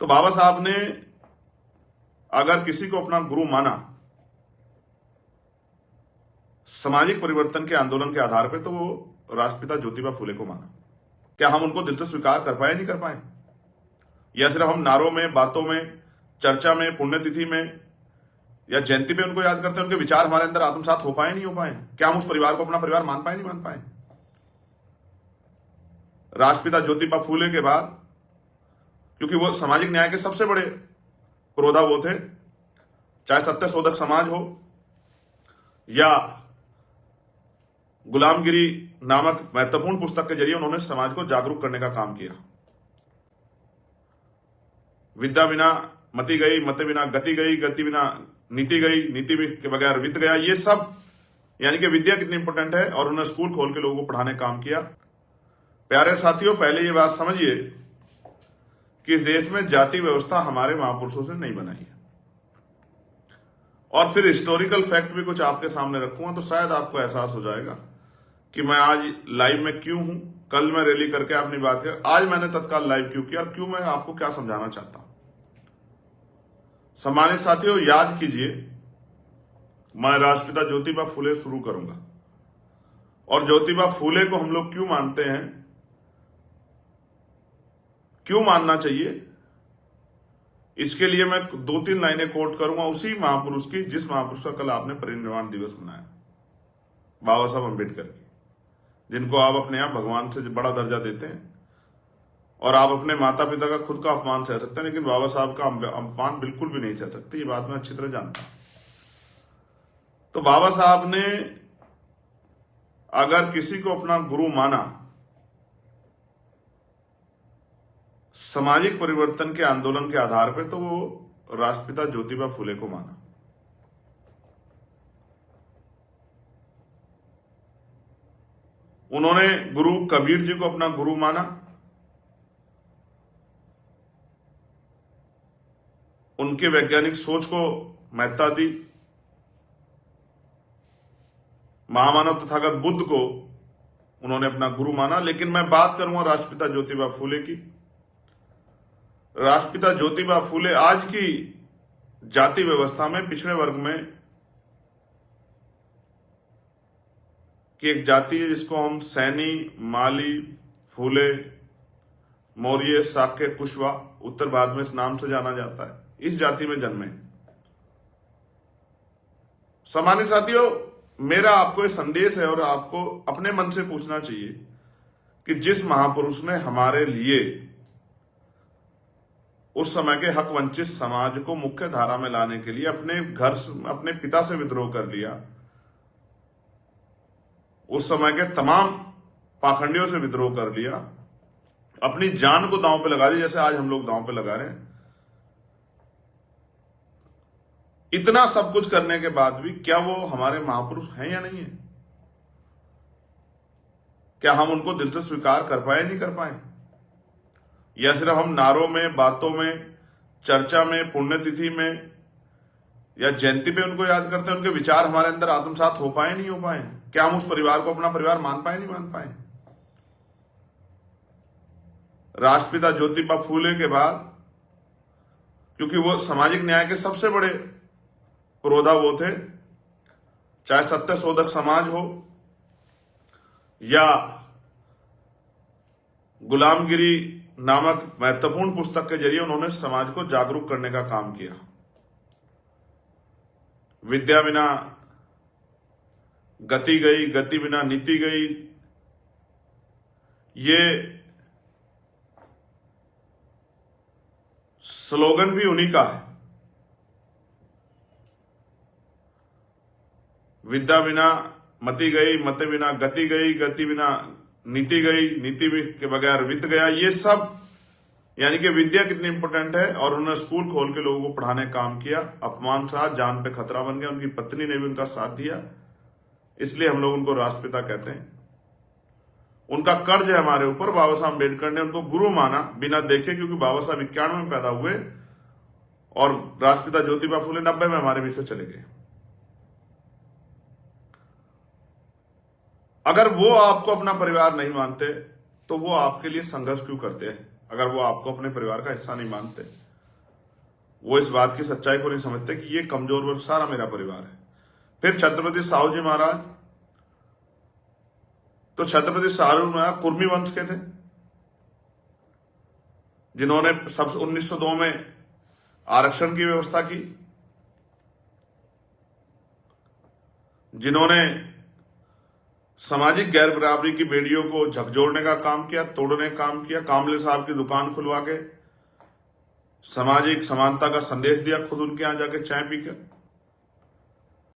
तो बाबा साहब ने अगर किसी को अपना गुरु माना सामाजिक परिवर्तन के आंदोलन के आधार पर, तो वो राष्ट्रपिता ज्योतिबा फुले को माना। क्या हम उनको दिल से स्वीकार कर पाए, नहीं कर पाए? या सिर्फ हम नारों में, बातों में, चर्चा में, पुण्यतिथि में या जयंती पे उनको याद करते हैं, उनके विचार हमारे अंदर आत्मसात हो पाए, नहीं हो पाए? क्या हम उस परिवार को अपना परिवार मान पाए, नहीं मान पाए? राष्ट्रपिता ज्योतिबा फुले के बाद, क्योंकि वो सामाजिक न्याय के सबसे बड़े पुरोधा वो थे, चाहे सत्यशोधक समाज हो या गुलामगिरी नामक महत्वपूर्ण पुस्तक के जरिए उन्होंने समाज को जागरूक करने का काम किया। विद्या बिना मति गई, मति बिना गति गई, गति बिना नीति गई, नीति के बगैर वित्त गया। ये सब यानी कि विद्या कितनी इंपॉर्टेंट है, और उन्होंने स्कूल खोल के लोगों को पढ़ाने का काम किया। प्यारे साथियों, पहले ये बात समझिए कि इस देश में जाति व्यवस्था हमारे महापुरुषों से नहीं बनाई है। और फिर हिस्टोरिकल फैक्ट भी कुछ आपके सामने रखूंगा, तो शायद आपको एहसास हो जाएगा कि मैं आज लाइव में क्यों हूं। कल मैं रैली करके अपनी बात कर, आज मैंने तत्काल लाइव क्यों किया और क्यों, मैं आपको क्या समझाना चाहता हूं। सम्मानित साथियों, याद कीजिए, मैं राष्ट्रपिता ज्योतिबा फुले शुरू करूंगा। और ज्योतिबा फुले को हम लोग क्यों मानते हैं, क्यों मानना चाहिए, इसके लिए मैं 2-3 लाइनें कोट करूंगा उसी महापुरुष की जिस महापुरुष का कल आपने परिनिर्वाण दिवस मनाया, बाबा साहब अम्बेडकर की, जिनको आप अपने आप भगवान से बड़ा दर्जा देते हैं। और आप अपने माता पिता का खुद का अपमान सह सकते हैं, लेकिन बाबा साहब का अपमान बिल्कुल भी नहीं सह सकते। ये बात मैं अच्छी तरह जानता हूं। तो बाबा साहब ने अगर किसी को अपना गुरु माना सामाजिक परिवर्तन के आंदोलन के आधार पर, तो वो राष्ट्रपिता ज्योतिबा फुले को माना। उन्होंने गुरु कबीर जी को अपना गुरु माना, उनके वैज्ञानिक सोच को महत्ता दी। महामानव तथागत बुद्ध को उन्होंने अपना गुरु माना। लेकिन मैं बात करूंगा राष्ट्रपिता ज्योतिबा फुले की। राष्ट्रपिता ज्योतिबा फुले आज की जाति व्यवस्था में पिछड़े वर्ग में की एक जाति है जिसको हम सैनी, माली, फुले, मौर्य, शाक्य, कुशवा उत्तर भारत में इस नाम से जाना जाता है। इस जाति में जन्मे। सामान्य साथियों, मेरा आपको एक संदेश है और आपको अपने मन से पूछना चाहिए कि जिस महापुरुष ने हमारे लिए उस समय के हक वंचित समाज को मुख्य धारा में लाने के लिए अपने घर, अपने पिता से विद्रोह कर लिया, उस समय के तमाम पाखंडियों से विद्रोह कर लिया, अपनी जान को दांव पे लगा दी, जैसे आज हम लोग दांव पे लगा रहे हैं। इतना सब कुछ करने के बाद भी क्या वो हमारे महापुरुष हैं या नहीं है? क्या हम उनको दिल से स्वीकार कर पाए, नहीं कर पाए? या सिर्फ हम नारों में, बातों में, चर्चा में, पुण्यतिथि में या जयंती पे उनको याद करते हैं, उनके विचार हमारे अंदर आत्मसात हो पाए, नहीं हो पाए? क्या हम उस परिवार को अपना परिवार मान पाए, नहीं मान पाए? राष्ट्रपिता ज्योतिबा फुले के बाद, क्योंकि वो सामाजिक न्याय के सबसे बड़े पुरोधा वो थे, चाहे सत्यशोधक समाज हो या गुलामगिरी नामक महत्वपूर्ण पुस्तक के जरिए उन्होंने समाज को जागरूक करने का काम किया। विद्या बिना गति गई, गति बिना नीति गई। ये स्लोगन भी उन्हीं का है। विद्या बिना मति गई, मति बिना गति गई, गति बिना नीति गई, नीति के बगैर वित्त गया। ये सब यानी कि विद्या कितनी इंपॉर्टेंट है, और उन्होंने स्कूल खोल के लोगों को पढ़ाने का काम किया। अपमान सा, जान पे खतरा बन गया। उनकी पत्नी ने भी उनका साथ दिया, इसलिए हम लोग उनको राष्ट्रपिता कहते हैं। उनका कर्ज है हमारे ऊपर। बाबा साहब अम्बेडकर ने उनको गुरु माना बिना देखे, क्योंकि बाबा साहब 91 में पैदा हुए और राष्ट्रपिता ज्योतिबा फुले 90 में हमारे बीच से चले गए। अगर वो आपको अपना परिवार नहीं मानते तो वो आपके लिए संघर्ष क्यों करते हैं? अगर वो आपको अपने परिवार का हिस्सा नहीं मानते वो इस बात की सच्चाई को नहीं समझते कि ये कमजोर वर्ग सारा मेरा परिवार है। फिर छत्रपति साहू जी महाराज, तो छत्रपति साहू महाराज कुर्मी वंश के थे, जिन्होंने सब 1902 में आरक्षण की व्यवस्था की, जिन्होंने सामाजिक गैर बराबरी की बेड़ियों को झकझोरने का काम किया, तोड़ने का काम किया, कामले साहब की दुकान खुलवा के सामाजिक समानता का संदेश दिया, खुद उनके यहां जाके चाय पीकर।